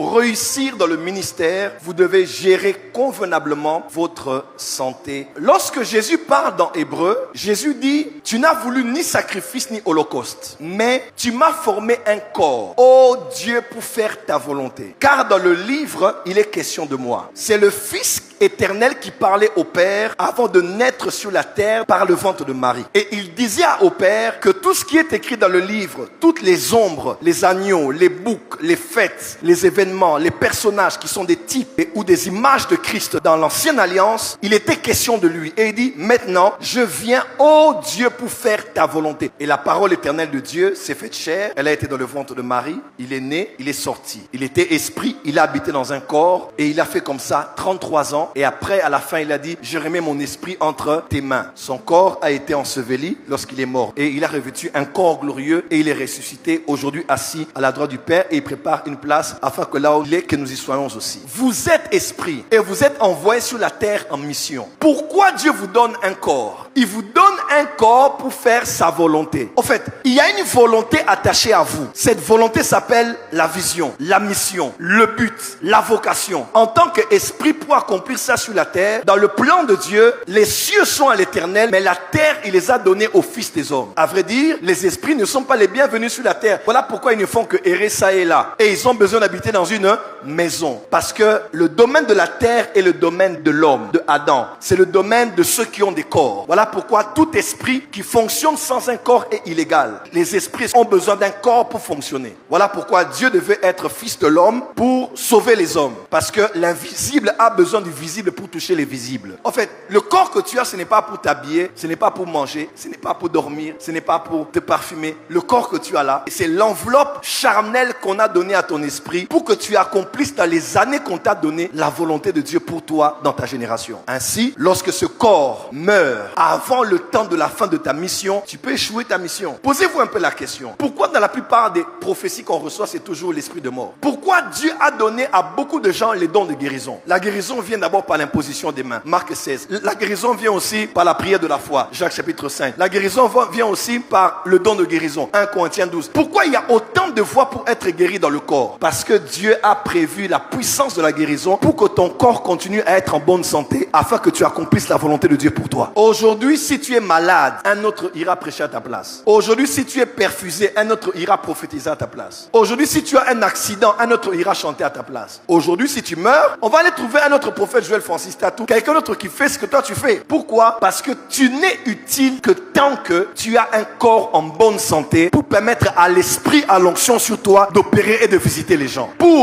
Pour réussir dans le ministère, vous devez gérer convenablement votre santé. Lorsque Jésus parle dans Hébreu, Jésus dit, tu n'as voulu ni sacrifice ni holocauste, mais tu m'as formé un corps, ô Dieu, pour faire ta volonté. Car dans le livre, il est question de moi. C'est le Fils éternel qui parlait au Père avant de naître sur la terre par le ventre de Marie. Et il disait au Père que tout ce qui est écrit dans le livre, toutes les ombres, les agneaux, les boucs, les fêtes, les événements, les personnages qui sont des types ou des images de Christ dans l'ancienne alliance, il était question de lui. Et il dit, maintenant, je viens, ô Dieu, pour faire ta volonté. Et la parole éternelle de Dieu s'est faite chair. Elle a été dans le ventre de Marie. Il est né, il est sorti. Il était esprit, il a habité dans un corps et il a fait comme ça 33 ans. Et après, à la fin, il a dit, je remets mon esprit entre tes mains. Son corps a été enseveli lorsqu'il est mort. Et il a revêtu un corps glorieux et il est ressuscité, aujourd'hui assis à la droite du Père, et il prépare une place afin que là où il est, que nous y soyons aussi. Vous êtes esprit et vous êtes envoyés sur la terre en mission. Pourquoi Dieu vous donne un corps? Il vous donne un corps pour faire sa volonté. En fait, il y a une volonté attachée à vous. Cette volonté s'appelle la vision, la mission, le but, la vocation. En tant qu'esprit, pour accomplir ça sur la terre, dans le plan de Dieu, les cieux sont à l'éternel, mais la terre, il les a donnés aux fils des hommes. À vrai dire, les esprits ne sont pas les bienvenus sur la terre. Voilà pourquoi ils ne font que errer ça et là. Et ils ont besoin d'habiter dans une maison. Parce que le domaine de la terre est le domaine de l'homme, de Adam. C'est le domaine de ceux qui ont des corps. Voilà pourquoi tout esprit qui fonctionne sans un corps est illégal. Les esprits ont besoin d'un corps pour fonctionner. Voilà pourquoi Dieu devait être fils de l'homme pour sauver les hommes. Parce que l'invisible a besoin du visible pour toucher les visibles. En fait, le corps que tu as, ce n'est pas pour t'habiller, ce n'est pas pour manger, ce n'est pas pour dormir, ce n'est pas pour te parfumer. Le corps que tu as là, c'est l'enveloppe charnelle qu'on a donnée à ton esprit pour que tu accomplisses dans les années qu'on t'a donné la volonté de Dieu pour toi dans ta génération. Ainsi, lorsque ce corps meurt avant le temps de la fin de ta mission, tu peux échouer ta mission. Posez-vous un peu la question. Pourquoi dans la plupart des prophéties qu'on reçoit, c'est toujours l'esprit de mort? Pourquoi Dieu a donné à beaucoup de gens les dons de guérison? La guérison vient d'abord par l'imposition des mains. Marc 16. La guérison vient aussi par la prière de la foi. Jacques chapitre 5. La guérison vient aussi par le don de guérison. 1 Corinthiens 12. Pourquoi il y a autant de voies pour être guéri dans le corps? Parce que Dieu a prévu la puissance de la guérison pour que ton corps continue à être en bonne santé afin que tu accomplisses la volonté de Dieu pour toi. Aujourd'hui, si tu es malade, un autre ira prêcher à ta place. Aujourd'hui, si tu es perfusé, un autre ira prophétiser à ta place. Aujourd'hui, si tu as un accident, un autre ira chanter à ta place. Aujourd'hui, si tu meurs, on va aller trouver un autre prophète, Joël Francis Tatou, quelqu'un d'autre qui fait ce que toi tu fais. Pourquoi? Parce que tu n'es utile que tant que tu as un corps en bonne santé pour permettre à l'esprit, à l'onction sur toi d'opérer et de visiter les gens. Pour